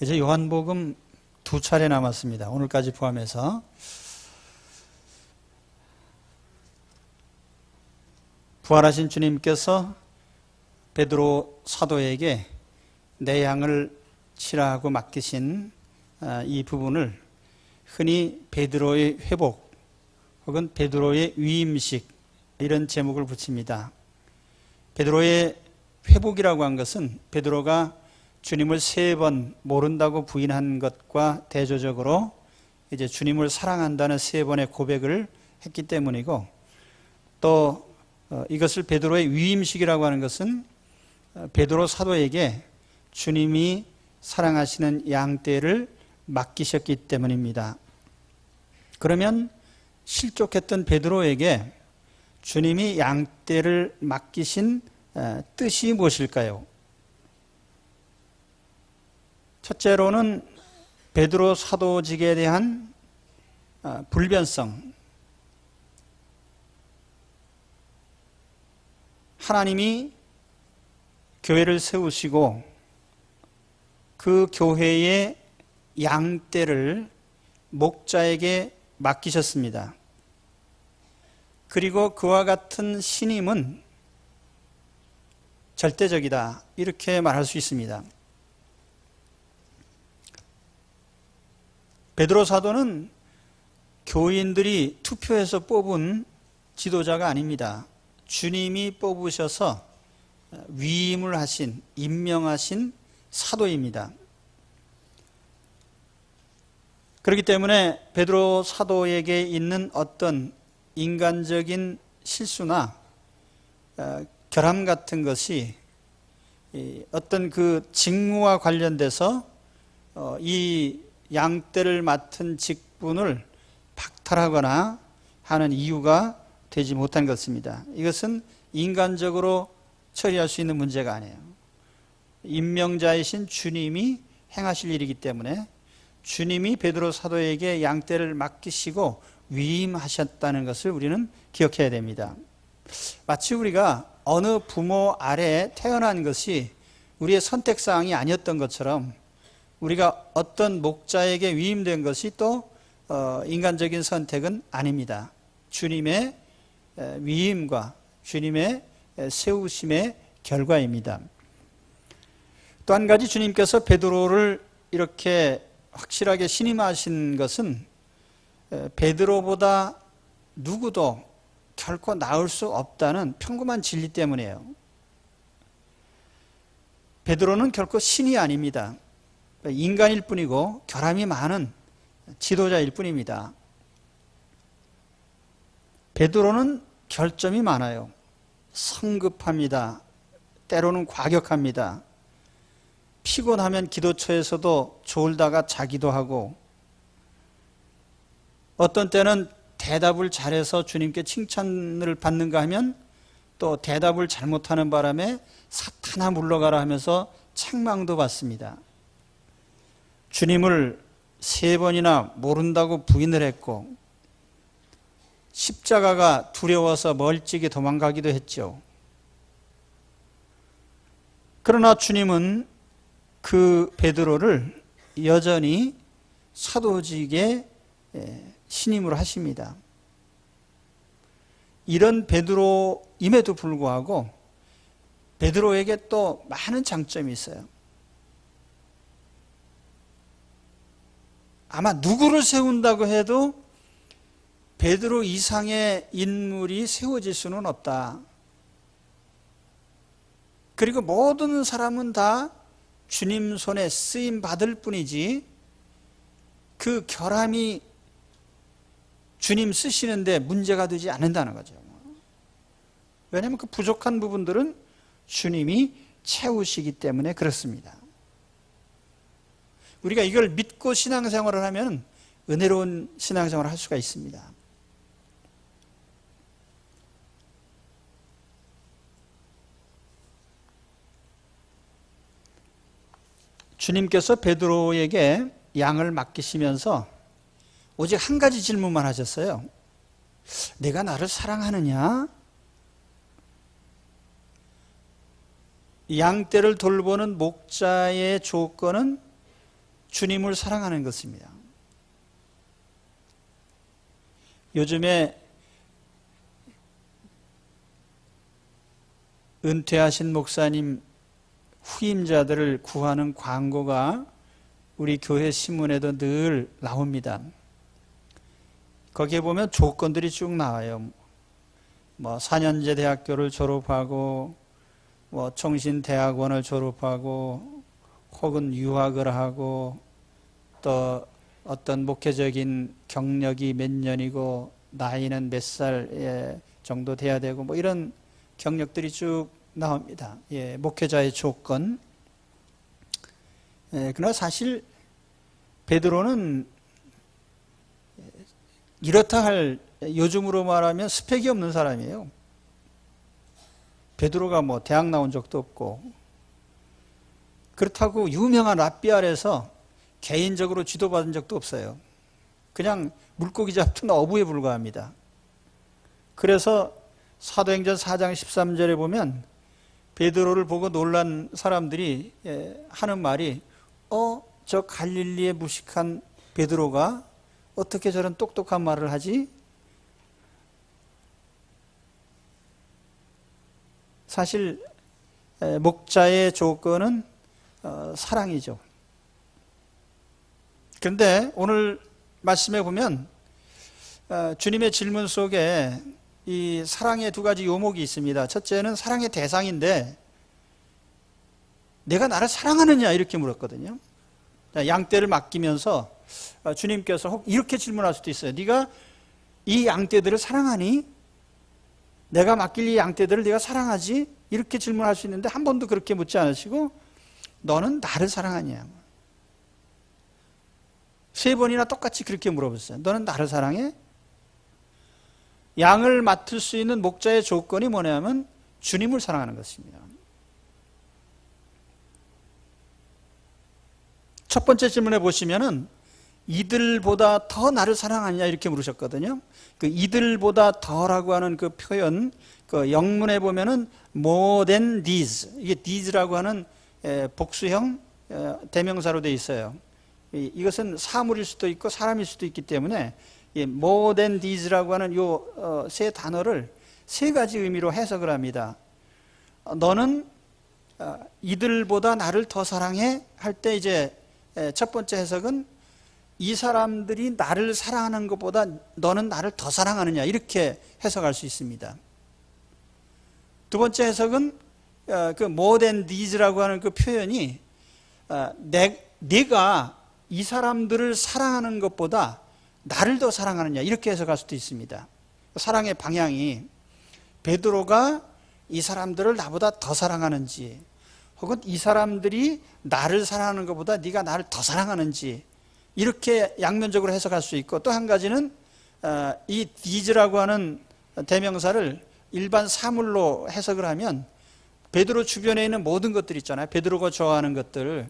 이제 요한복음 2차례 남았습니다. 오늘까지 포함해서. 부활하신 주님께서 베드로 사도에게 내 양을 치라고 맡기신 이 부분을 흔히 베드로의 회복 혹은 베드로의 위임식 이런 제목을 붙입니다. 베드로의 회복이라고 한 것은 베드로가 주님을 3번 모른다고 부인한 것과 대조적으로 이제 주님을 사랑한다는 3번의 고백을 했기 때문이고, 또 이것을 베드로의 위임식이라고 하는 것은 베드로 사도에게 주님이 사랑하시는 양떼를 맡기셨기 때문입니다. 그러면 실족했던 베드로에게 주님이 양떼를 맡기신 뜻이 무엇일까요? 첫째로는 베드로 사도직에 대한 불변성. 하나님이 교회를 세우시고 그 교회의 양떼를 목자에게 맡기셨습니다. 그리고 그와 같은 신임은 절대적이다, 이렇게 말할 수 있습니다. 베드로 사도는 교인들이 투표해서 뽑은 지도자가 아닙니다. 주님이 뽑으셔서 위임을 하신, 임명하신 사도입니다. 그렇기 때문에 베드로 사도에게 있는 어떤 인간적인 실수나 결함 같은 것이 어떤 그 직무와 관련돼서 이 양떼를 맡은 직분을 박탈하거나 하는 이유가 되지 못한 것입니다. 이것은 인간적으로 처리할 수 있는 문제가 아니에요. 임명자이신 주님이 행하실 일이기 때문에 주님이 베드로 사도에게 양떼를 맡기시고 위임하셨다는 것을 우리는 기억해야 됩니다. 마치 우리가 어느 부모 아래에 태어난 것이 우리의 선택사항이 아니었던 것처럼 우리가 어떤 목자에게 위임된 것이 또 인간적인 선택은 아닙니다. 주님의 위임과 주님의 세우심의 결과입니다. 또 한 가지, 주님께서 베드로를 이렇게 확실하게 신임하신 것은 베드로보다 누구도 결코 나을 수 없다는 평범한 진리 때문이에요. 베드로는 결코 신이 아닙니다. 인간일 뿐이고 결함이 많은 지도자일 뿐입니다. 베드로는 결점이 많아요. 성급합니다. 때로는 과격합니다. 피곤하면 기도처에서도 졸다가 자기도 하고, 어떤 때는 대답을 잘해서 주님께 칭찬을 받는가 하면 또 대답을 잘못하는 바람에 사탄아 물러가라 하면서 책망도 받습니다. 주님을 3번이나 모른다고 부인을 했고, 십자가가 두려워서 멀찍이 도망가기도 했죠. 그러나 주님은 그 베드로를 여전히 사도직에 신임을 하십니다. 이런 베드로임에도 불구하고 베드로에게 또 많은 장점이 있어요. 아마 누구를 세운다고 해도 베드로 이상의 인물이 세워질 수는 없다. 그리고 모든 사람은 다 주님 손에 쓰임 받을 뿐이지 그 결함이 주님 쓰시는데 문제가 되지 않는다는 거죠. 왜냐하면 그 부족한 부분들은 주님이 채우시기 때문에 그렇습니다. 우리가 이걸 믿고 신앙생활을 하면 은혜로운 신앙생활을 할 수가 있습니다. 주님께서 베드로에게 양을 맡기시면서 오직 한 가지 질문만 하셨어요. 내가 나를 사랑하느냐? 양떼를 돌보는 목자의 조건은 주님을 사랑하는 것입니다. 요즘에 은퇴하신 목사님 후임자들을 구하는 광고가 우리 교회 신문에도 늘 나옵니다. 거기에 보면 조건들이 쭉 나와요. 4년제 대학교를 졸업하고 총신대학원을 졸업하고 혹은 유학을 하고 또 어떤 목회적인 경력이 몇 년이고 나이는 몇 살 정도 돼야 되고 이런 경력들이 쭉 나옵니다. 목회자의 조건. 그러나 사실 베드로는 이렇다 할 요즘으로 말하면 스펙이 없는 사람이에요. 베드로가 대학 나온 적도 없고 그렇다고 유명한 랍비 아래서 개인적으로 지도받은 적도 없어요. 그냥 물고기 잡던 어부에 불과합니다. 그래서 사도행전 4장 13절에 보면 베드로를 보고 놀란 사람들이 하는 말이 저 갈릴리의 무식한 베드로가 어떻게 저런 똑똑한 말을 하지? 사실 목자의 조건은 사랑이죠. 그런데 오늘 말씀에 보면 주님의 질문 속에 이 사랑의 두 가지 요목이 있습니다. 첫째는 사랑의 대상인데 내가 나를 사랑하느냐 이렇게 물었거든요. 양떼를 맡기면서 주님께서 혹 이렇게 질문할 수도 있어요. 네가 이 양떼들을 사랑하니? 내가 맡길 이 양떼들을 네가 사랑하지? 이렇게 질문할 수 있는데 한 번도 그렇게 묻지 않으시고 너는 나를 사랑하냐? 3번이나 똑같이 그렇게 물어봤어요. 너는 나를 사랑해? 양을 맡을 수 있는 목자의 조건이 뭐냐면 주님을 사랑하는 것입니다. 첫 번째 질문에 보시면은 이들보다 더 나를 사랑하느냐 이렇게 물으셨거든요. 그 이들보다 더라고 하는 그 표현, 그 영문에 보면은 more than these, 이게 these라고 하는 복수형 대명사로 되어 있어요. 이것은 사물일 수도 있고 사람일 수도 있기 때문에 more than these라고 하는 요 세 단어를 세 가지 의미로 해석을 합니다. 너는 이들보다 나를 더 사랑해 할 때 이제 첫 번째 해석은 이 사람들이 나를 사랑하는 것보다 너는 나를 더 사랑하느냐 이렇게 해석할 수 있습니다. 두 번째 해석은 그 more than these라고 하는 그 표현이 내가 이 사람들을 사랑하는 것보다 나를 더 사랑하느냐 이렇게 해석할 수도 있습니다. 사랑의 방향이 베드로가 이 사람들을 나보다 더 사랑하는지 혹은 이 사람들이 나를 사랑하는 것보다 네가 나를 더 사랑하는지 이렇게 양면적으로 해석할 수 있고 또 한 가지는 이 these라고 하는 대명사를 일반 사물로 해석을 하면 베드로 주변에 있는 모든 것들 있잖아요. 베드로가 좋아하는 것들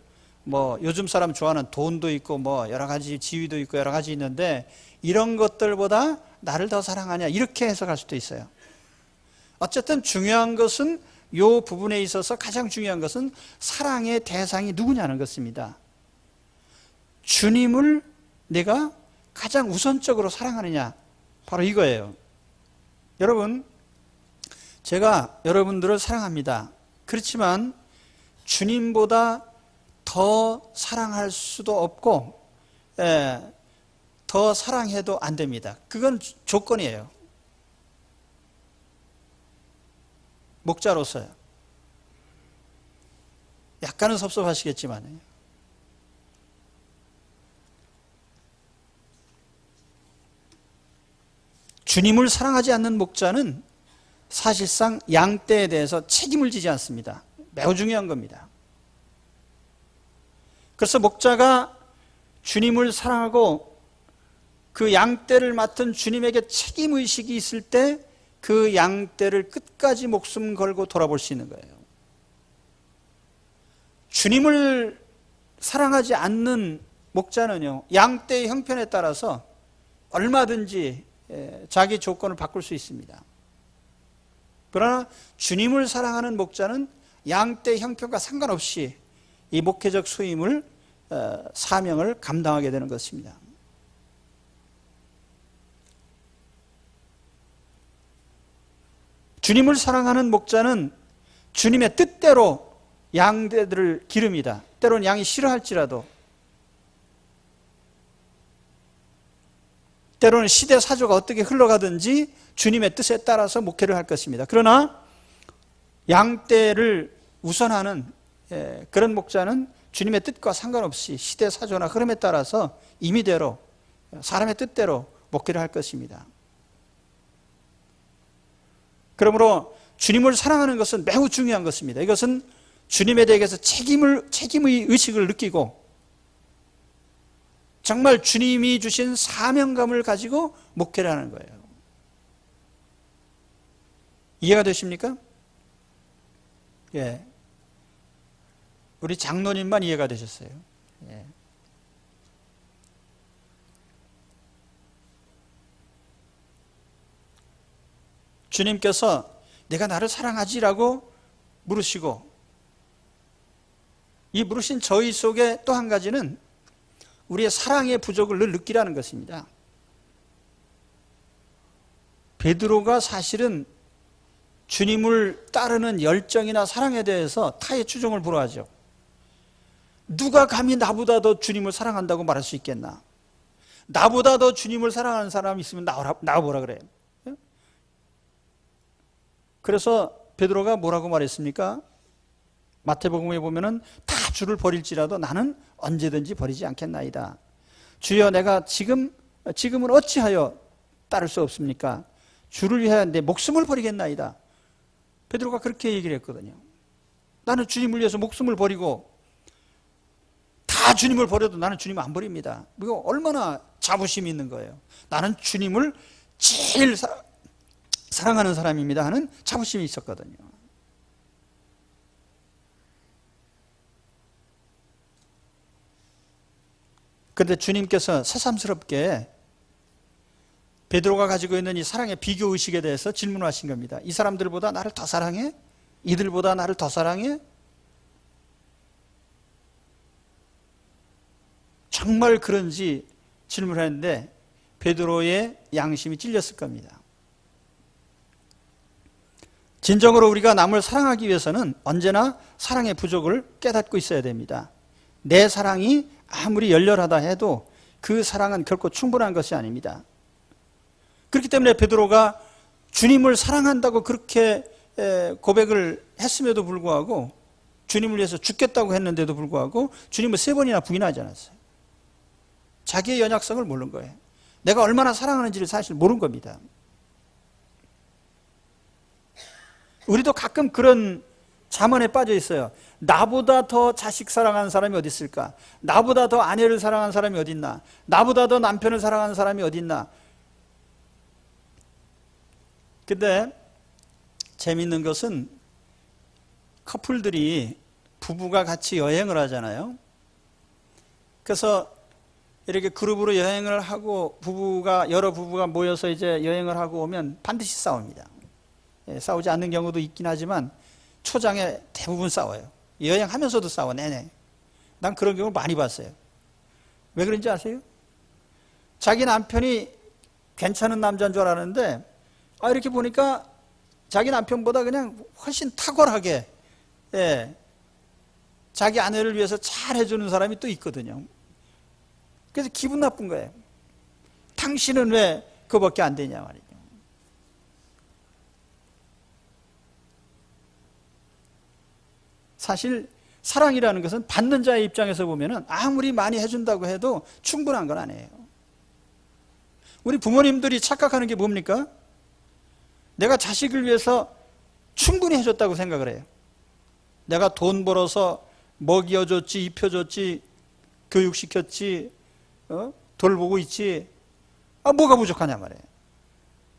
요즘 사람 좋아하는 돈도 있고 여러 가지 지위도 있고 여러 가지 있는데 이런 것들보다 나를 더 사랑하냐 이렇게 해석할 수도 있어요. 어쨌든 중요한 것은 이 부분에 있어서 가장 중요한 것은 사랑의 대상이 누구냐는 것입니다. 주님을 내가 가장 우선적으로 사랑하느냐 바로 이거예요. 여러분 제가 여러분들을 사랑합니다. 그렇지만 주님보다 더 사랑할 수도 없고 더 사랑해도 안 됩니다. 그건 조건이에요. 목자로서요. 약간은 섭섭하시겠지만 주님을 사랑하지 않는 목자는 사실상 양떼에 대해서 책임을 지지 않습니다. 매우 중요한 겁니다. 그래서 목자가 주님을 사랑하고 그 양떼를 맡은 주님에게 책임의식이 있을 때 그 양떼를 끝까지 목숨 걸고 돌아볼 수 있는 거예요. 주님을 사랑하지 않는 목자는요, 양떼의 형편에 따라서 얼마든지 자기 조건을 바꿀 수 있습니다. 그러나 주님을 사랑하는 목자는 양떼의 형편과 상관없이 이 목회적 수임을 사명을 감당하게 되는 것입니다. 주님을 사랑하는 목자는 주님의 뜻대로 양들을 기릅니다. 때로는 양이 싫어할지라도, 때로는 시대 사조가 어떻게 흘러가든지 주님의 뜻에 따라서 목회를 할 것입니다. 그러나 양떼를 우선하는 그런 목자는 주님의 뜻과 상관없이 시대 사조나 흐름에 따라서 임의대로, 사람의 뜻대로 목회를 할 것입니다. 그러므로 주님을 사랑하는 것은 매우 중요한 것입니다. 이것은 주님에 대해서 책임의 의식을 느끼고 정말 주님이 주신 사명감을 가지고 목회를 하는 거예요. 이해가 되십니까? 예. 우리 장로님만 이해가 되셨어요. 예. 주님께서 내가 나를 사랑하지라고 물으시고, 이 물으신 저희 속에 또 한 가지는 우리의 사랑의 부족을 늘 느끼라는 것입니다. 베드로가 사실은 주님을 따르는 열정이나 사랑에 대해서 타의 추종을 불허하죠. 누가 감히 나보다 더 주님을 사랑한다고 말할 수 있겠나? 나보다 더 주님을 사랑하는 사람이 있으면 나와보라 그래요. 그래서 베드로가 뭐라고 말했습니까? 마태복음에 보면은 다 주를 버릴지라도 나는 언제든지 버리지 않겠나이다. 주여, 내가 지금은 어찌하여 따를 수 없습니까? 주를 위하여 내 목숨을 버리겠나이다. 베드로가 그렇게 얘기를 했거든요. 나는 주님을 위해서 목숨을 버리고 다 주님을 버려도 나는 주님을 안 버립니다. 이거 얼마나 자부심이 있는 거예요. 나는 주님을 제일 사랑하는 사람입니다 하는 자부심이 있었거든요. 그런데 주님께서 새삼스럽게 베드로가 가지고 있는 이 사랑의 비교의식에 대해서 질문하신 겁니다. 이 사람들보다 나를 더 사랑해? 이들보다 나를 더 사랑해? 정말 그런지 질문했는데 베드로의 양심이 찔렸을 겁니다. 진정으로 우리가 남을 사랑하기 위해서는 언제나 사랑의 부족을 깨닫고 있어야 됩니다. 내 사랑이 아무리 열렬하다 해도 그 사랑은 결코 충분한 것이 아닙니다. 그렇기 때문에 베드로가 주님을 사랑한다고 그렇게 고백을 했음에도 불구하고, 주님을 위해서 죽겠다고 했는데도 불구하고 주님을 3번이나 부인하지 않았어요. 자기의 연약성을 모르는 거예요. 내가 얼마나 사랑하는지를 사실 모르는 겁니다. 우리도 가끔 그런 잠언에 빠져 있어요. 나보다 더 자식 사랑하는 사람이 어디 있을까? 나보다 더 아내를 사랑하는 사람이 어디 있나? 나보다 더 남편을 사랑하는 사람이 어디 있나? 근데 재밌는 것은 커플들이, 부부가 같이 여행을 하잖아요. 그래서 이렇게 그룹으로 여행을 하고 여러 부부가 모여서 이제 여행을 하고 오면 반드시 싸웁니다. 싸우지 않는 경우도 있긴 하지만 초장에 대부분 싸워요. 여행하면서도 싸워. 내내. 난 그런 경우를 많이 봤어요. 왜 그런지 아세요? 자기 남편이 괜찮은 남자인 줄 알았는데 이렇게 보니까 자기 남편보다 그냥 훨씬 탁월하게 자기 아내를 위해서 잘 해주는 사람이 또 있거든요. 그래서 기분 나쁜 거예요. 당신은 왜 그거밖에 안 되냐 말이죠. 사실 사랑이라는 것은 받는 자의 입장에서 보면은 아무리 많이 해준다고 해도 충분한 건 아니에요. 우리 부모님들이 착각하는 게 뭡니까? 내가 자식을 위해서 충분히 해줬다고 생각을 해요. 내가 돈 벌어서 먹여줬지, 입혀줬지, 교육시켰지, 돌보고 있지, 뭐가 부족하냐 말이에요.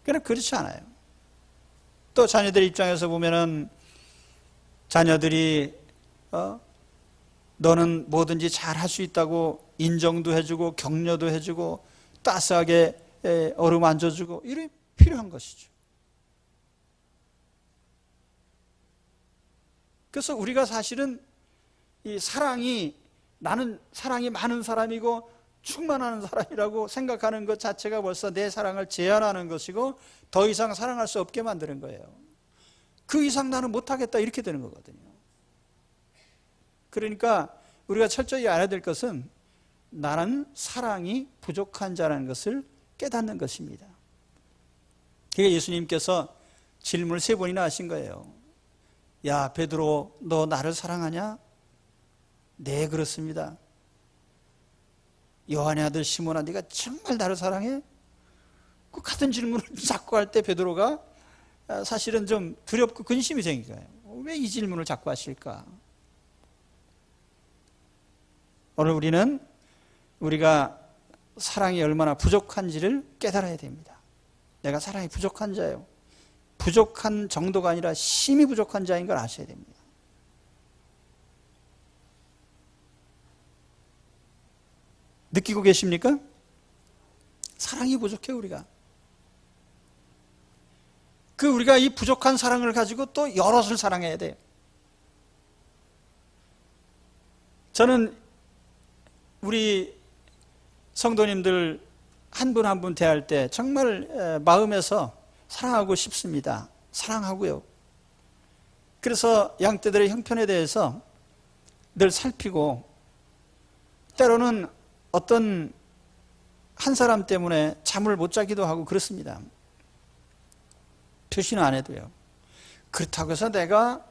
그러나 그렇지 않아요. 또 자녀들 입장에서 보면은 자녀들이 너는 뭐든지 잘 할 수 있다고 인정도 해주고 격려도 해주고 따스하게 어루만져주고 이게 필요한 것이죠. 그래서 우리가 사실은 이 사랑이 나는 사랑이 많은 사람이고 충만한 사람이라고 생각하는 것 자체가 벌써 내 사랑을 제한하는 것이고 더 이상 사랑할 수 없게 만드는 거예요. 그 이상 나는 못하겠다 이렇게 되는 거거든요. 그러니까 우리가 철저히 알아야 될 것은 나는 사랑이 부족한 자라는 것을 깨닫는 것입니다. 그게 예수님께서 질문을 3번이나 하신 거예요. 야 베드로, 너 나를 사랑하냐? 네, 그렇습니다. 요한의 아들 시몬아, 네가 정말 나를 사랑해? 그 같은 질문을 자꾸 할 때 베드로가 사실은 좀 두렵고 근심이 생긴 거예요. 왜 이 질문을 자꾸 하실까? 오늘 우리가 사랑이 얼마나 부족한지를 깨달아야 됩니다. 내가 사랑이 부족한 자예요. 부족한 정도가 아니라 심히 부족한 자인 걸 아셔야 됩니다. 느끼고 계십니까? 사랑이 부족해 우리가. 우리가 이 부족한 사랑을 가지고 또 여럿을 사랑해야 돼요. 저는 우리 성도님들 한 분 한 분 대할 때 정말 마음에서 사랑하고 싶습니다. 사랑하고요. 그래서 양떼들의 형편에 대해서 늘 살피고, 때로는 어떤 한 사람 때문에 잠을 못 자기도 하고 그렇습니다. 표시는 안 해도요. 그렇다고 해서 내가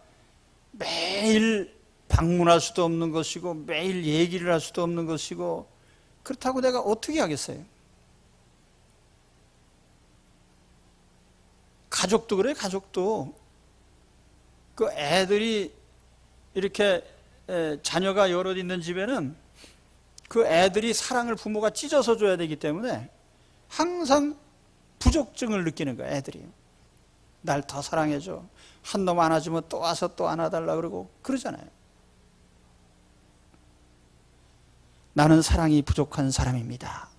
매일 방문할 수도 없는 것이고 매일 얘기를 할 수도 없는 것이고 그렇다고 내가 어떻게 하겠어요? 가족도 그래. 가족도 그 애들이 이렇게 자녀가 여럿 있는 집에는 그 애들이 사랑을 부모가 찢어서 줘야 되기 때문에 항상 부족증을 느끼는 거야. 애들이 날 더 사랑해줘. 한 놈 안아주면 또 와서 또 안아달라 그러고 그러잖아요. 나는 사랑이 부족한 사람입니다.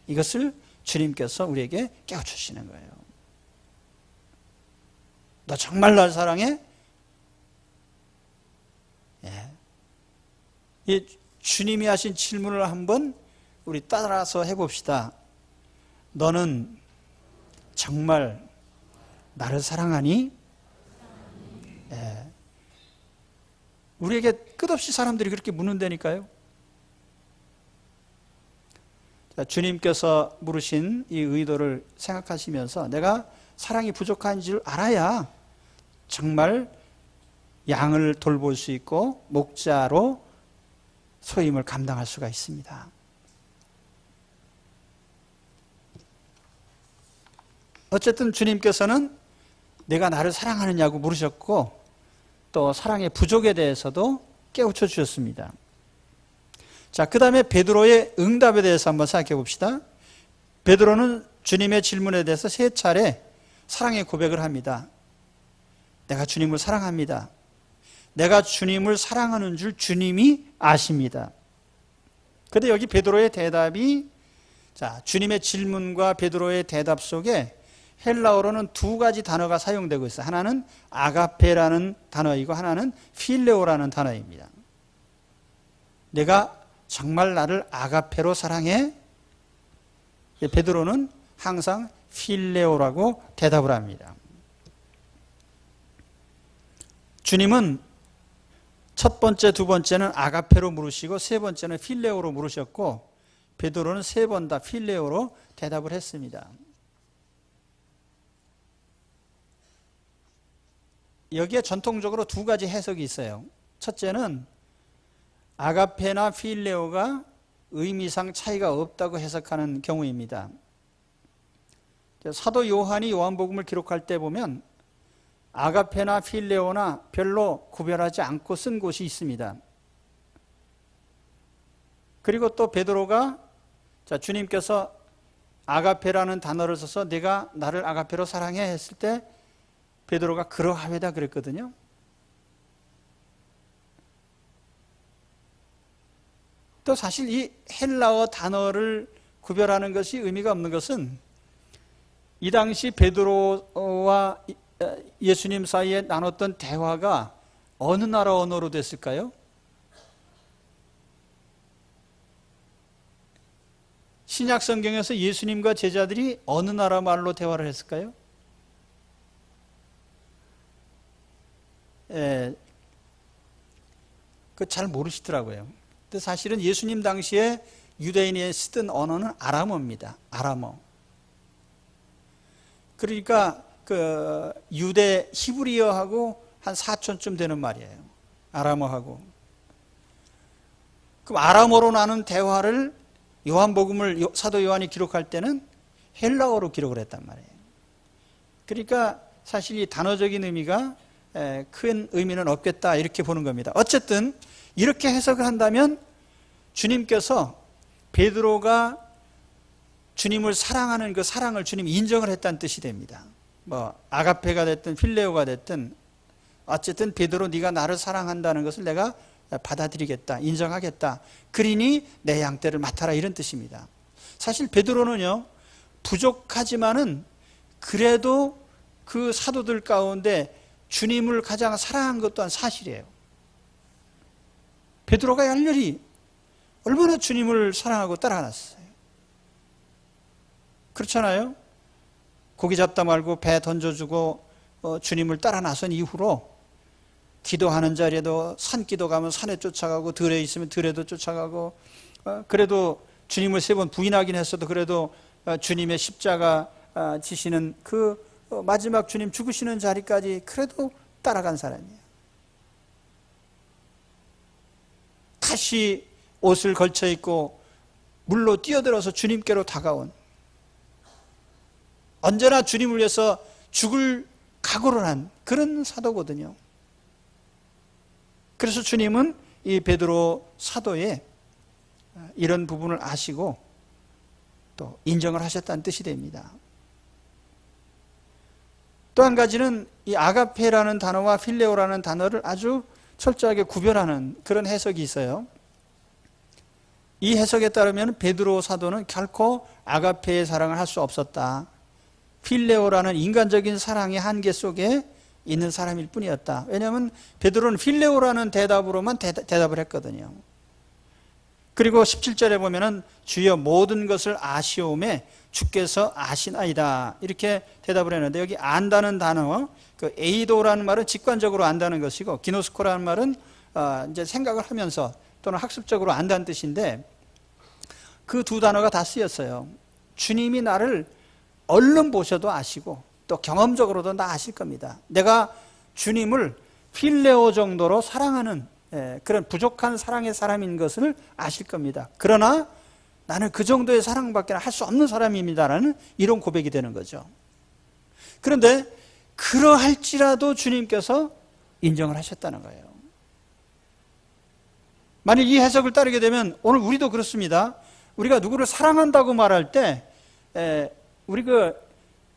이것을 주님께서 우리에게 깨우치시는 거예요. 너 정말 날 사랑해? 예. 이 주님이 하신 질문을 한번 우리 따라서 해봅시다. 너는 정말 나를 사랑하니? 예. 우리에게 끝없이 사람들이 그렇게 묻는다니까요. 자, 주님께서 물으신 이 의도를 생각하시면서 내가 사랑이 부족한 줄 알아야 정말 양을 돌볼 수 있고 목자로 소임을 감당할 수가 있습니다. 어쨌든 주님께서는 내가 나를 사랑하느냐고 물으셨고 또 사랑의 부족에 대해서도 깨우쳐 주셨습니다. 자, 그 다음에 베드로의 응답에 대해서 한번 생각해 봅시다. 베드로는 주님의 질문에 대해서 3차례 사랑의 고백을 합니다. 내가 주님을 사랑합니다. 내가 주님을 사랑하는 줄 주님이 아십니다. 그런데 여기 베드로의 대답이, 자, 주님의 질문과 베드로의 대답 속에 헬라어로는 2가지 단어가 사용되고 있어요. 하나는 아가페라는 단어이고 하나는 필레오라는 단어입니다. 내가 정말 나를 아가페로 사랑해? 베드로는 항상 필레오라고 대답을 합니다. 주님은 첫 번째, 두 번째는 아가페로 물으시고 세 번째는 필레오로 물으셨고 베드로는 3번 다 필레오로 대답을 했습니다. 여기에 전통적으로 2가지 해석이 있어요. 첫째는 아가페나 필레오가 의미상 차이가 없다고 해석하는 경우입니다. 사도 요한이 요한복음을 기록할 때 보면 아가페나 필레오나 별로 구별하지 않고 쓴 곳이 있습니다. 그리고 또 베드로가, 자, 주님께서 아가페라는 단어를 써서 네가 나를 아가페로 사랑해 했을 때 베드로가 그러하외다 그랬거든요. 또 사실 이 헬라어 단어를 구별하는 것이 의미가 없는 것은 이 당시 베드로와 예수님 사이에 나눴던 대화가 어느 나라 언어로 됐을까요? 신약 성경에서 예수님과 제자들이 어느 나라 말로 대화를 했을까요? 그 잘 모르시더라고요. 근데 사실은 예수님 당시에 유대인이 쓰던 언어는 아람어입니다. 아람어. 그러니까 그 유대 히브리어하고 한 4촌쯤 되는 말이에요. 아람어하고. 그럼 아람어로 나눈 대화를 요한복음을 사도 요한이 기록할 때는 헬라어로 기록을 했단 말이에요. 그러니까 사실 이 단어적인 의미가 큰 의미는 없겠다 이렇게 보는 겁니다. 어쨌든 이렇게 해석을 한다면 주님께서 베드로가 주님을 사랑하는 그 사랑을 주님이 인정을 했다는 뜻이 됩니다. 뭐 아가페가 됐든 필레오가 됐든 어쨌든 베드로 네가 나를 사랑한다는 것을 내가 받아들이겠다, 인정하겠다. 그러니 내 양떼를 맡아라 이런 뜻입니다. 사실 베드로는요 부족하지만은 그래도 그 사도들 가운데 주님을 가장 사랑한 것 또한 사실이에요. 베드로가 열렬히 얼마나 주님을 사랑하고 따라갔어요. 그렇잖아요. 고기 잡다 말고 배 던져주고 주님을 따라 나선 이후로 기도하는 자리에도 산기도 가면 산에 쫓아가고 들에 있으면 들에도 쫓아가고 그래도 주님을 3번 부인하긴 했어도 그래도 주님의 십자가 지시는 그 마지막 주님 죽으시는 자리까지 그래도 따라간 사람이에요. 다시 옷을 걸쳐 입고 물로 뛰어들어서 주님께로 다가온, 언제나 주님을 위해서 죽을 각오를 한 그런 사도거든요. 그래서 주님은 이 베드로 사도의 이런 부분을 아시고 또 인정을 하셨다는 뜻이 됩니다. 또 한 가지는 이 아가페라는 단어와 필레오라는 단어를 아주 철저하게 구별하는 그런 해석이 있어요. 이 해석에 따르면 베드로 사도는 결코 아가페의 사랑을 할 수 없었다. 필레오라는 인간적인 사랑의 한계 속에 있는 사람일 뿐이었다. 왜냐하면 베드로는 필레오라는 대답으로만 대답을 했거든요. 그리고 17절에 보면은 주여 모든 것을 아시오매 주께서 아시나이다 이렇게 대답을 했는데, 여기 안다는 단어, 그 에이도라는 말은 직관적으로 안다는 것이고 기노스코라는 말은 이제 생각을 하면서 또는 학습적으로 안다는 뜻인데, 그 두 단어가 다 쓰였어요. 주님이 나를 얼른 보셔도 아시고 또 경험적으로도 다 아실 겁니다. 내가 주님을 필레오 정도로 사랑하는 그런 부족한 사랑의 사람인 것을 아실 겁니다. 그러나 나는 그 정도의 사랑밖에 할 수 없는 사람입니다라는 이런 고백이 되는 거죠. 그런데 그러할지라도 주님께서 인정을 하셨다는 거예요. 만약 이 해석을 따르게 되면 오늘 우리도 그렇습니다. 우리가 누구를 사랑한다고 말할 때 우리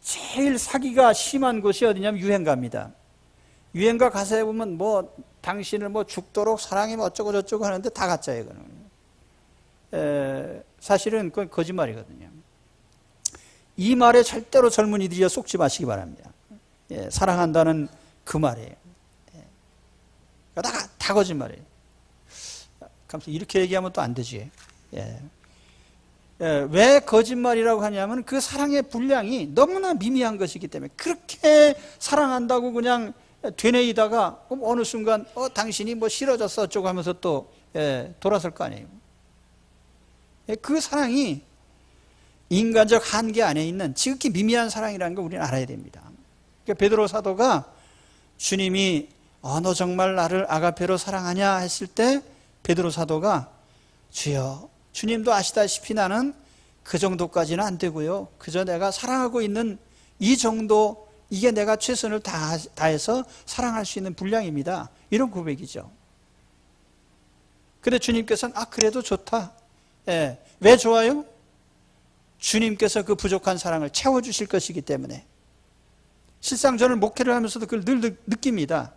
제일 사기가 심한 곳이 어디냐면 유행가입니다. 유행가 가사에 보면 뭐 당신을 뭐 죽도록 사랑해 뭐 어쩌고 저쩌고 하는데 다 가짜예요. 사실은 그건 거짓말이거든요. 이 말에 절대로 젊은이들이 속지 마시기 바랍니다. 사랑한다는 그 말이에요. 다 거짓말이에요. 이렇게 얘기하면 또 안 되지. 왜 거짓말이라고 하냐면 그 사랑의 분량이 너무나 미미한 것이기 때문에. 그렇게 사랑한다고 그냥 되뇌이다가 어느 순간 당신이 뭐 싫어졌어 어쩌고 하면서 또 돌아설 거 아니에요. 그 사랑이 인간적 한계 안에 있는 지극히 미미한 사랑이라는 걸 우리는 알아야 됩니다. 그러니까 베드로 사도가 주님이 너 정말 나를 아가페로 사랑하냐 했을 때 베드로 사도가 주여 주님도 아시다시피 나는 그 정도까지는 안 되고요. 그저 내가 사랑하고 있는 이 정도, 이게 내가 최선을 다해서 사랑할 수 있는 분량입니다. 이런 고백이죠. 근데 주님께서는 그래도 좋다. 왜 좋아요? 주님께서 그 부족한 사랑을 채워주실 것이기 때문에. 실상 저는 목회를 하면서도 그걸 늘 느낍니다.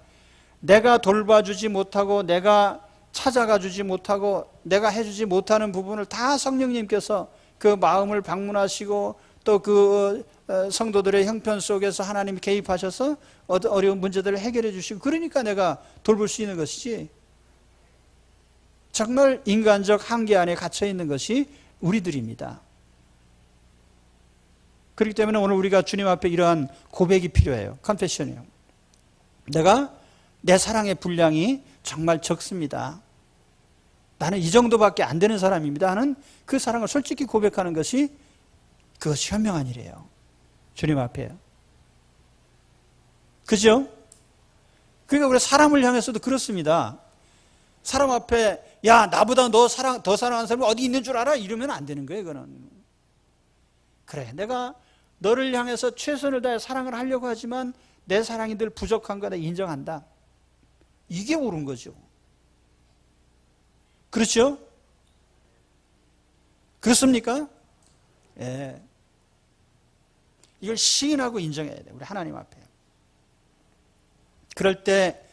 내가 돌봐주지 못하고 내가 찾아가 주지 못하고 내가 해주지 못하는 부분을 다 성령님께서 그 마음을 방문하시고 또 그 성도들의 형편 속에서 하나님이 개입하셔서 어려운 문제들을 해결해 주시고, 그러니까 내가 돌볼 수 있는 것이지, 정말 인간적 한계 안에 갇혀 있는 것이 우리들입니다. 그렇기 때문에 오늘 우리가 주님 앞에 이러한 고백이 필요해요. 컨페션이요. 내가 내 사랑의 분량이 정말 적습니다. 나는 이 정도밖에 안 되는 사람입니다 하는 그 사랑을 솔직히 고백하는 것이 그것이 현명한 일이에요. 주님 앞에요. 그죠? 그러니까 우리 사람을 향해서도 그렇습니다. 사람 앞에 야 나보다 더 사랑하는 사람이 어디 있는 줄 알아? 이러면 안 되는 거예요. 이거는. 그래 내가 너를 향해서 최선을 다해 사랑을 하려고 하지만 내 사랑이 늘 부족한 거다 인정한다. 이게 옳은 거죠. 그렇죠? 그렇습니까? 예. 이걸 시인하고 인정해야 돼. 우리 하나님 앞에. 그럴 때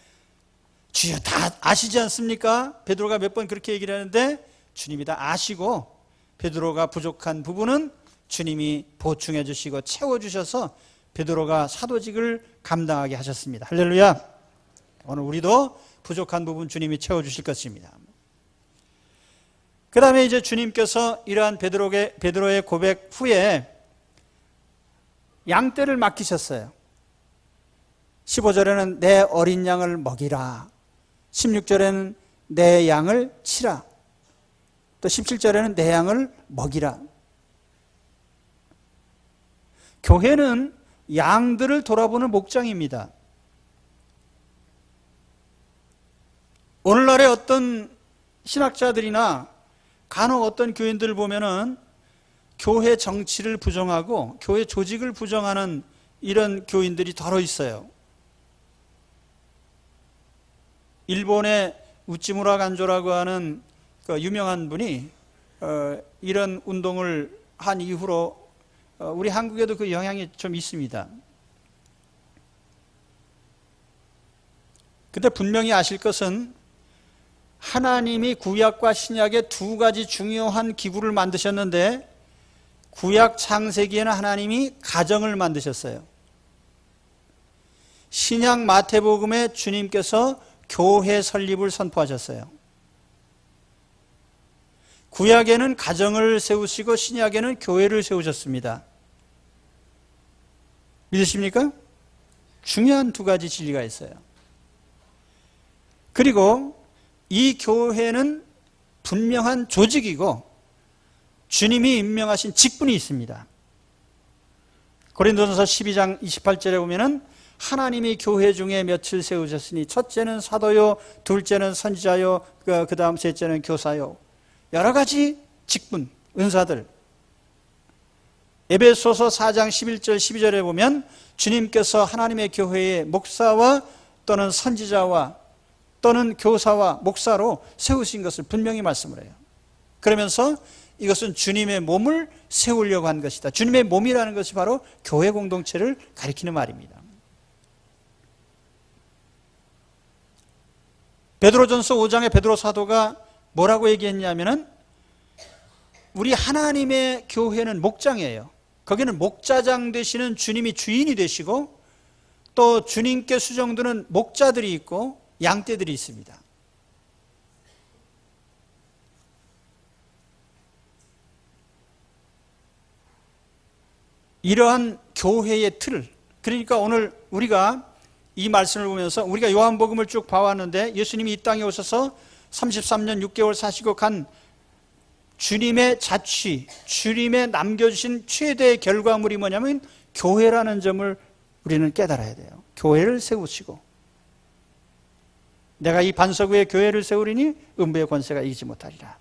주여 다 아시지 않습니까? 베드로가 몇 번 그렇게 얘기를 하는데 주님이 다 아시고 베드로가 부족한 부분은 주님이 보충해 주시고 채워주셔서 베드로가 사도직을 감당하게 하셨습니다. 할렐루야. 오늘 우리도 부족한 부분 주님이 채워주실 것입니다. 그 다음에 이제 주님께서 이러한 베드로의 고백 후에 양떼를 맡기셨어요. 15절에는 내 어린 양을 먹이라. 16절에는 내 양을 치라. 또 17절에는 내 양을 먹이라. 교회는 양들을 돌아보는 목장입니다. 오늘날의 어떤 신학자들이나 간혹 어떤 교인들을 보면은 교회 정치를 부정하고 교회 조직을 부정하는 이런 교인들이 더러 있어요. 일본의 우찌무라 간조라고 하는 그 유명한 분이 이런 운동을 한 이후로 우리 한국에도 그 영향이 좀 있습니다. 근데 분명히 아실 것은 하나님이 구약과 신약의 두 가지 중요한 기구를 만드셨는데 구약 창세기에는 하나님이 가정을 만드셨어요. 신약 마태복음에 주님께서 교회 설립을 선포하셨어요. 구약에는 가정을 세우시고 신약에는 교회를 세우셨습니다. 믿으십니까? 중요한 두 가지 진리가 있어요. 그리고 이 교회는 분명한 조직이고 주님이 임명하신 직분이 있습니다. 고린도전서 12장 28절에 보면은 하나님이 교회 중에 며칠 세우셨으니 첫째는 사도요, 둘째는 선지자요, 그 다음 셋째는 교사요. 여러 가지 직분, 은사들. 에베소서 4장 11절 12절에 보면 주님께서 하나님의 교회에 목사와 또는 선지자와 또는 교사와 목사로 세우신 것을 분명히 말씀을 해요. 그러면서 이것은 주님의 몸을 세우려고 한 것이다. 주님의 몸이라는 것이 바로 교회 공동체를 가리키는 말입니다. 베드로전서 5장의 베드로 사도가 뭐라고 얘기했냐면은 우리 하나님의 교회는 목장이에요. 거기는 목자장 되시는 주님이 주인이 되시고 또 주님께 수종드는 목자들이 있고 양떼들이 있습니다. 이러한 교회의 틀, 그러니까 오늘 우리가 이 말씀을 보면서 우리가 요한복음을 쭉 봐왔는데 예수님이 이 땅에 오셔서 33년 6개월 사시고 간 주님의 자취, 주님의 남겨주신 최대의 결과물이 뭐냐면 교회라는 점을 우리는 깨달아야 돼요. 교회를 세우시고 내가 이 반석 위에 교회를 세우리니 음부의 권세가 이기지 못하리라.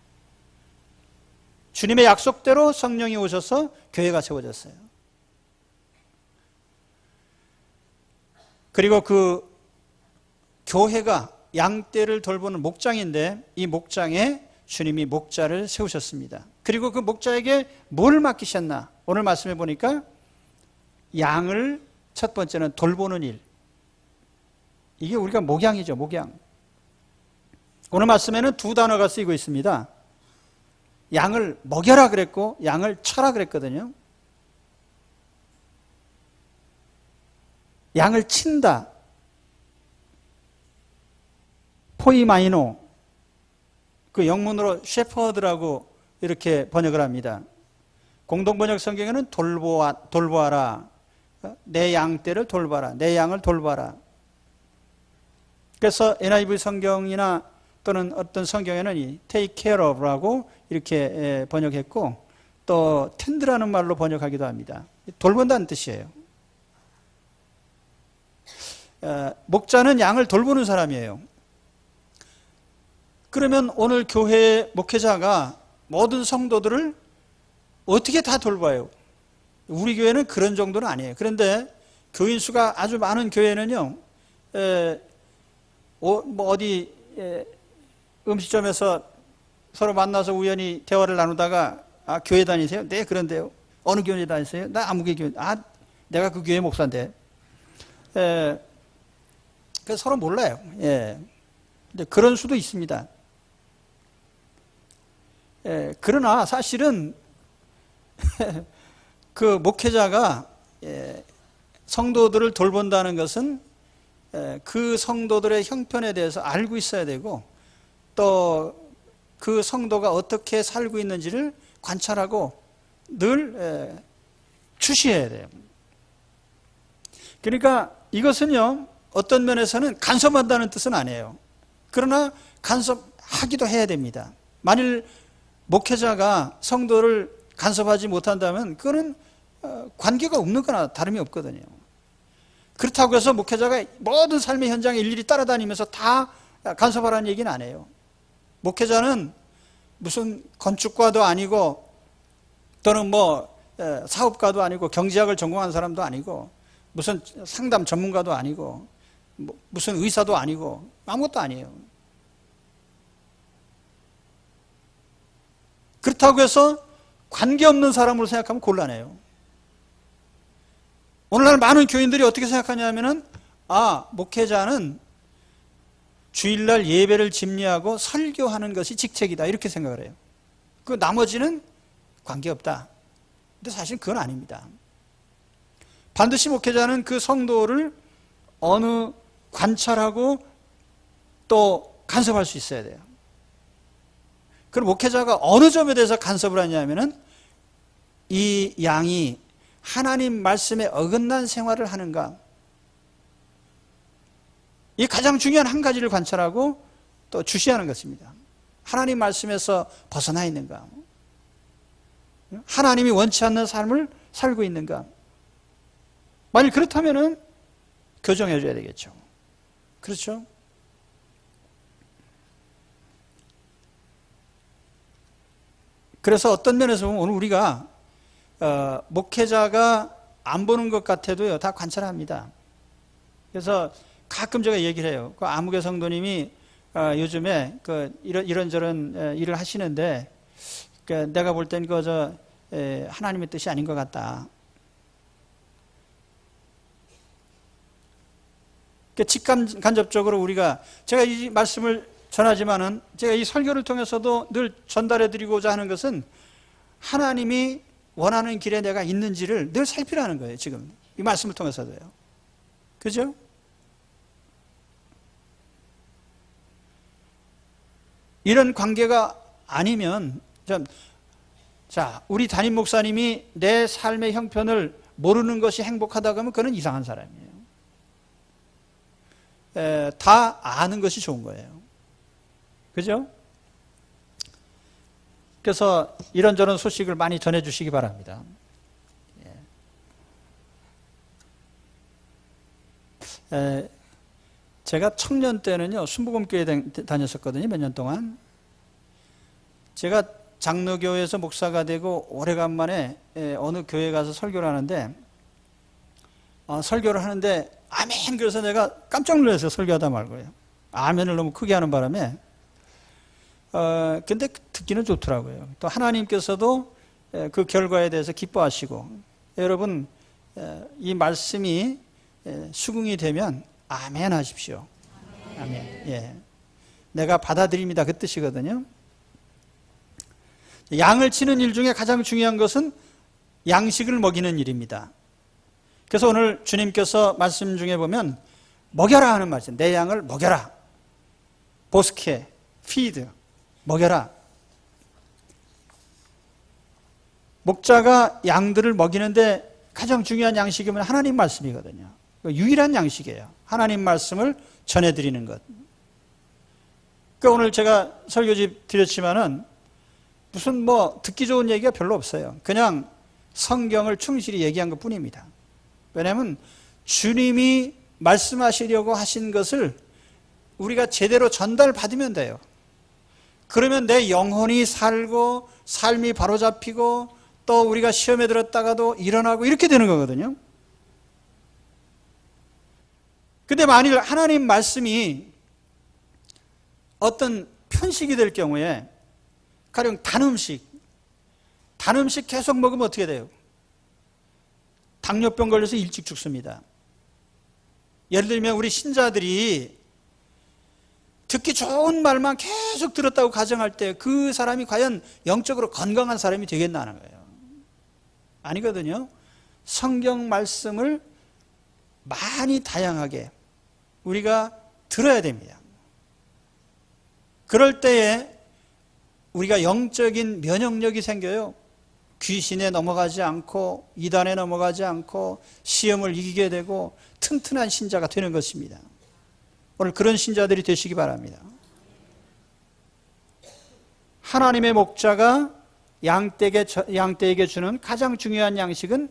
주님의 약속대로 성령이 오셔서 교회가 세워졌어요. 그리고 그 교회가 양떼를 돌보는 목장인데 이 목장에 주님이 목자를 세우셨습니다. 그리고 그 목자에게 뭘 맡기셨나? 오늘 말씀해 보니까 양을 첫 번째는 돌보는 일. 이게 우리가 목양이죠, 목양. 오늘 말씀에는 두 단어가 쓰이고 있습니다. 양을 먹여라 그랬고 양을 쳐라 그랬거든요. 양을 친다. 포이마이노. 그 영문으로 셰퍼드라고 이렇게 번역을 합니다. 공동번역 성경에는 돌보아라. 내 양떼를 돌봐라. 내 양을 돌봐라. 그래서 NIV 성경이나 또는 어떤 성경에는 이 take care of라고 이렇게 번역했고, 또 tend라는 말로 번역하기도 합니다. 돌본다는 뜻이에요. 목자는 양을 돌보는 사람이에요. 그러면 오늘 교회 목회자가 모든 성도들을 어떻게 다 돌봐요? 우리 교회는 그런 정도는 아니에요. 그런데 교인 수가 아주 많은 교회는요, 어디 음식점에서 서로 만나서 우연히 대화를 나누다가, 아, 교회 다니세요? 네, 그런데요. 어느 교회 다니세요? 나 아무개 교회. 아, 내가 그 교회 목사인데. 그래서 서로 몰라요. 예. 근데 그런 수도 있습니다. 그러나 사실은 그 목회자가 성도들을 돌본다는 것은 그 성도들의 형편에 대해서 알고 있어야 되고, 또 그 성도가 어떻게 살고 있는지를 관찰하고 늘 주시해야 돼요. 그러니까 이것은요, 어떤 면에서는 간섭한다는 뜻은 아니에요. 그러나 간섭하기도 해야 됩니다. 만일 목회자가 성도를 간섭하지 못한다면 그거는 관계가 없는 거나 다름이 없거든요. 그렇다고 해서 목회자가 모든 삶의 현장에 일일이 따라다니면서 다 간섭하라는 얘기는 안 해요. 목회자는 무슨 건축과도 아니고, 또는 사업가도 아니고, 경제학을 전공한 사람도 아니고, 무슨 상담 전문가도 아니고, 무슨 의사도 아니고, 아무것도 아니에요. 그렇다고 해서 관계없는 사람으로 생각하면 곤란해요. 오늘날 많은 교인들이 어떻게 생각하냐면은, 아, 목회자는 주일날 예배를 집례하고 설교하는 것이 직책이다, 이렇게 생각을 해요. 그 나머지는 관계없다. 근데 사실 그건 아닙니다. 반드시 목회자는 그 성도를 어느 관찰하고 또 간섭할 수 있어야 돼요. 그럼 목회자가 어느 점에 대해서 간섭을 하냐면은, 이 양이 하나님 말씀에 어긋난 생활을 하는가, 이 가장 중요한 한 가지를 관찰하고 또 주시하는 것입니다. 하나님 말씀에서 벗어나 있는가, 하나님이 원치 않는 삶을 살고 있는가. 만일 그렇다면은 교정해 줘야 되겠죠. 그렇죠? 그래서 어떤 면에서 보면 오늘 우리가 목회자가 안 보는 것 같아도요, 다 관찰합니다. 그래서 가끔 제가 얘기를 해요. 그 아무개 성도님이 요즘에 이런저런 일을 하시는데, 내가 볼 땐 하나님의 뜻이 아닌 것 같다. 직간접적으로 제가 이 말씀을 전하지만은, 제가 이 설교를 통해서도 늘 전달해 드리고자 하는 것은, 하나님이 원하는 길에 내가 있는지를 늘 살피라는 거예요. 지금 이 말씀을 통해서도요. 그죠? 이런 관계가 아니면, 자, 우리 담임 목사님이 내 삶의 형편을 모르는 것이 행복하다고 하면 그건 이상한 사람이에요. 다 아는 것이 좋은 거예요. 그죠? 그래서 이런저런 소식을 많이 전해 주시기 바랍니다. 제가 청년 때는요, 순복음교회 다녔었거든요, 몇 년 동안. 제가 장로교회에서 목사가 되고 오래간만에 어느 교회 가서 설교를 하는데, 아멘, 그래서 내가 깜짝 놀랐어요. 설교하다 말고요. 아멘을 너무 크게 하는 바람에. 근데 듣기는 좋더라고요. 또 하나님께서도 그 결과에 대해서 기뻐하시고, 여러분, 이 말씀이 수긍이 되면 아멘 하십시오. 아멘. 예. 내가 받아들입니다, 그 뜻이거든요. 양을 치는 일 중에 가장 중요한 것은 양식을 먹이는 일입니다. 그래서 오늘 주님께서 말씀 중에 보면 먹여라 하는 말씀, 내 양을 먹여라. 보스케, 피드, 먹여라. 목자가 양들을 먹이는데 가장 중요한 양식이 뭐냐? 하나님 말씀이거든요. 유일한 양식이에요. 하나님 말씀을 전해드리는 것. 그러니까 오늘 제가 설교집 드렸지만은 무슨 듣기 좋은 얘기가 별로 없어요. 그냥 성경을 충실히 얘기한 것 뿐입니다. 왜냐하면 주님이 말씀하시려고 하신 것을 우리가 제대로 전달받으면 돼요. 그러면 내 영혼이 살고 삶이 바로잡히고 또 우리가 시험에 들었다가도 일어나고 이렇게 되는 거거든요. 근데 만일 하나님 말씀이 어떤 편식이 될 경우에 가령 단 음식 계속 먹으면 어떻게 돼요? 당뇨병 걸려서 일찍 죽습니다. 예를 들면 우리 신자들이 듣기 좋은 말만 계속 들었다고 가정할 때 그 사람이 과연 영적으로 건강한 사람이 되겠나 하는 거예요. 아니거든요. 성경 말씀을 많이 다양하게 우리가 들어야 됩니다. 그럴 때에 우리가 영적인 면역력이 생겨요. 귀신에 넘어가지 않고 이단에 넘어가지 않고 시험을 이기게 되고 튼튼한 신자가 되는 것입니다. 오늘 그런 신자들이 되시기 바랍니다. 하나님의 목자가 양떼에게 주는 가장 중요한 양식은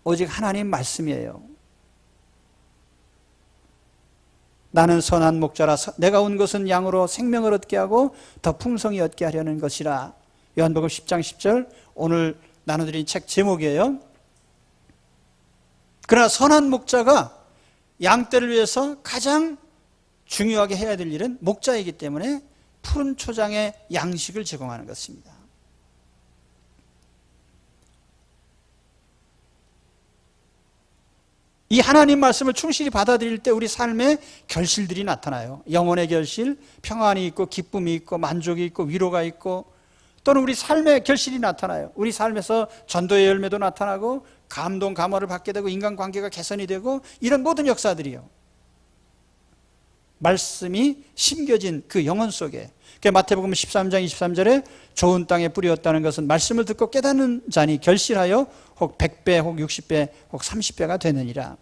오직 하나님 말씀이에요. 나는 선한 목자라 내가 온 것은 양으로 생명을 얻게 하고 더 풍성히 얻게 하려는 것이라. 요한복음 10장 10절 오늘 나눠드린 책 제목이에요. 그러나 선한 목자가 양떼를 위해서 가장 중요하게 해야 될 일은 목자이기 때문에 푸른 초장의 양식을 제공하는 것입니다. 이 하나님 말씀을 충실히 받아들일 때 우리 삶의 결실들이 나타나요. 영혼의 결실, 평안이 있고 기쁨이 있고 만족이 있고 위로가 있고 또는 우리 삶의 결실이 나타나요. 우리 삶에서 전도의 열매도 나타나고 감동, 감화를 받게 되고 인간관계가 개선이 되고 이런 모든 역사들이요. 말씀이 심겨진 그 영혼 속에 마태복음 13장 23절에 좋은 땅에 뿌렸다는 것은 말씀을 듣고 깨닫는 자니 결실하여 혹 100배 혹 60배 혹 30배가 되느니라.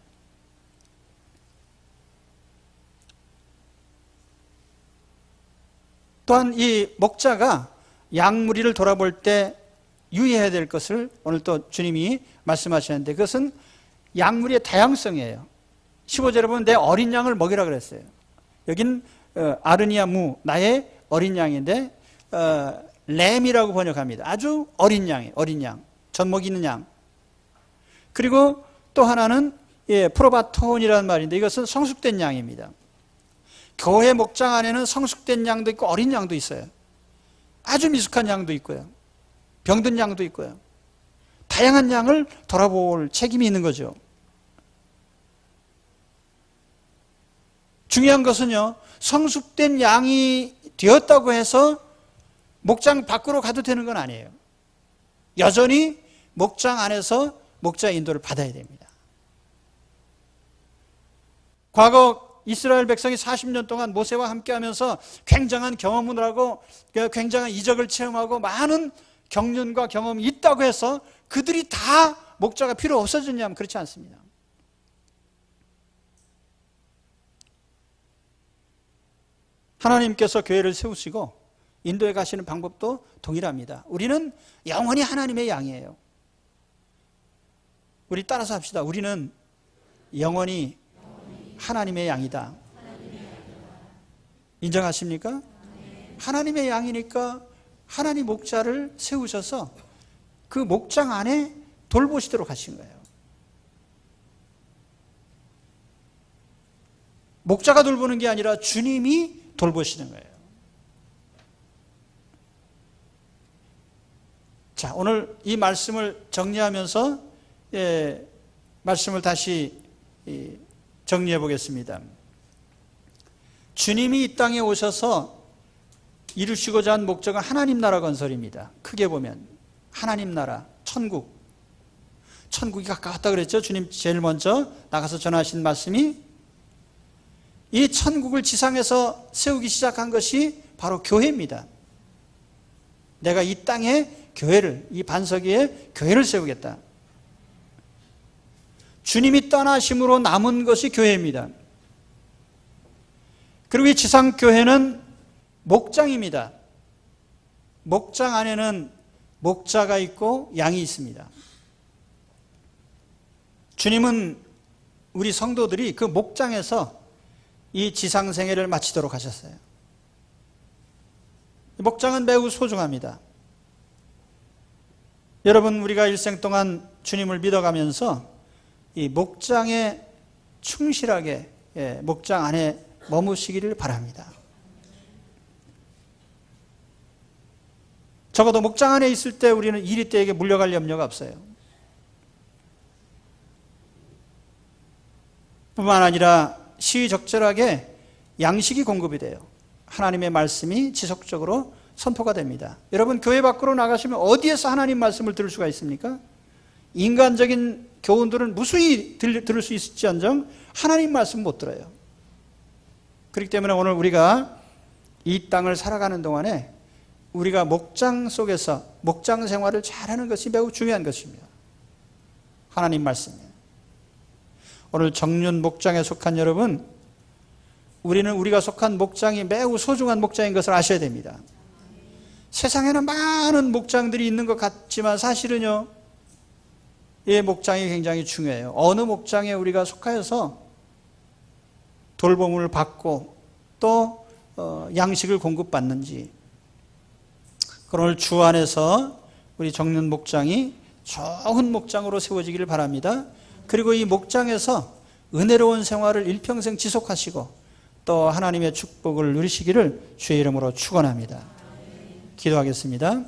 또한 이 목자가 양무리를 돌아볼 때 유의해야 될 것을 오늘 또 주님이 말씀하시는데 그것은 양무리의 다양성이에요. 15절에 보면 내 어린 양을 먹이라 그랬어요. 여긴 아르니아 무, 나의 어린 양인데 램이라고 번역합니다. 아주 어린 양이에요. 어린 양, 젖먹이 있는 양. 그리고 또 하나는 프로바톤이라는 말인데 이것은 성숙된 양입니다. 교회 목장 안에는 성숙된 양도 있고 어린 양도 있어요. 아주 미숙한 양도 있고요. 병든 양도 있고요. 다양한 양을 돌아볼 책임이 있는 거죠. 중요한 것은요, 성숙된 양이 되었다고 해서 목장 밖으로 가도 되는 건 아니에요. 여전히 목장 안에서 목자의 인도를 받아야 됩니다. 과거 이스라엘 백성이 40년 동안 모세와 함께 하면서 굉장한 경험을 하고 굉장한 이적을 체험하고 많은 경륜과 경험이 있다고 해서 그들이 다 목자가 필요 없어졌냐면 그렇지 않습니다. 하나님께서 교회를 세우시고 인도에 가시는 방법도 동일합니다. 우리는 영원히 하나님의 양이에요. 우리 따라서 합시다. 우리는 영원히 하나님의 양이다. 인정하십니까? 하나님의 양이니까 하나님 목자를 세우셔서 그 목장 안에 돌보시도록 하신 거예요. 목자가 돌보는 게 아니라 주님이 돌보시는 거예요. 자, 오늘 이 말씀을 정리하면서 말씀을 다시 정리해 보겠습니다. 주님이 이 땅에 오셔서 이루시고자 한 목적은 하나님 나라 건설입니다. 크게 보면 하나님 나라, 천국. 천국이 가까웠다 그랬죠. 주님 제일 먼저 나가서 전하신 말씀이 이 천국을 지상에서 세우기 시작한 것이 바로 교회입니다. 내가 이 땅에 교회를, 이 반석 위에 교회를 세우겠다. 주님이 떠나심으로 남은 것이 교회입니다. 그리고 이 지상교회는 목장입니다. 목장 안에는 목자가 있고 양이 있습니다. 주님은 우리 성도들이 그 목장에서 이 지상생애를 마치도록 하셨어요. 목장은 매우 소중합니다. 여러분, 우리가 일생 동안 주님을 믿어가면서 이 목장에 충실하게 목장 안에 머무시기를 바랍니다. 적어도 목장 안에 있을 때 우리는 이리떼에게 물려갈 염려가 없어요. 뿐만 아니라 시의적절하게 양식이 공급이 돼요. 하나님의 말씀이 지속적으로 선포가 됩니다. 여러분, 교회 밖으로 나가시면 어디에서 하나님 말씀을 들을 수가 있습니까? 인간적인 교훈들은 무수히 들을 수 있을지언정 하나님 말씀 못 들어요. 그렇기 때문에 오늘 우리가 이 땅을 살아가는 동안에 우리가 목장 속에서 목장 생활을 잘하는 것이 매우 중요한 것입니다. 하나님 말씀이에요. 오늘 정륜 목장에 속한 여러분, 우리는 우리가 속한 목장이 매우 소중한 목장인 것을 아셔야 됩니다. 세상에는 많은 목장들이 있는 것 같지만 사실은요, 이 목장이 굉장히 중요해요. 어느 목장에 우리가 속하여서 돌봄을 받고 또 양식을 공급받는지, 오늘 주 안에서 우리 정륜 목장이 좋은 목장으로 세워지기를 바랍니다. 그리고 이 목장에서 은혜로운 생활을 일평생 지속하시고 또 하나님의 축복을 누리시기를 주의 이름으로 축원합니다. 기도하겠습니다.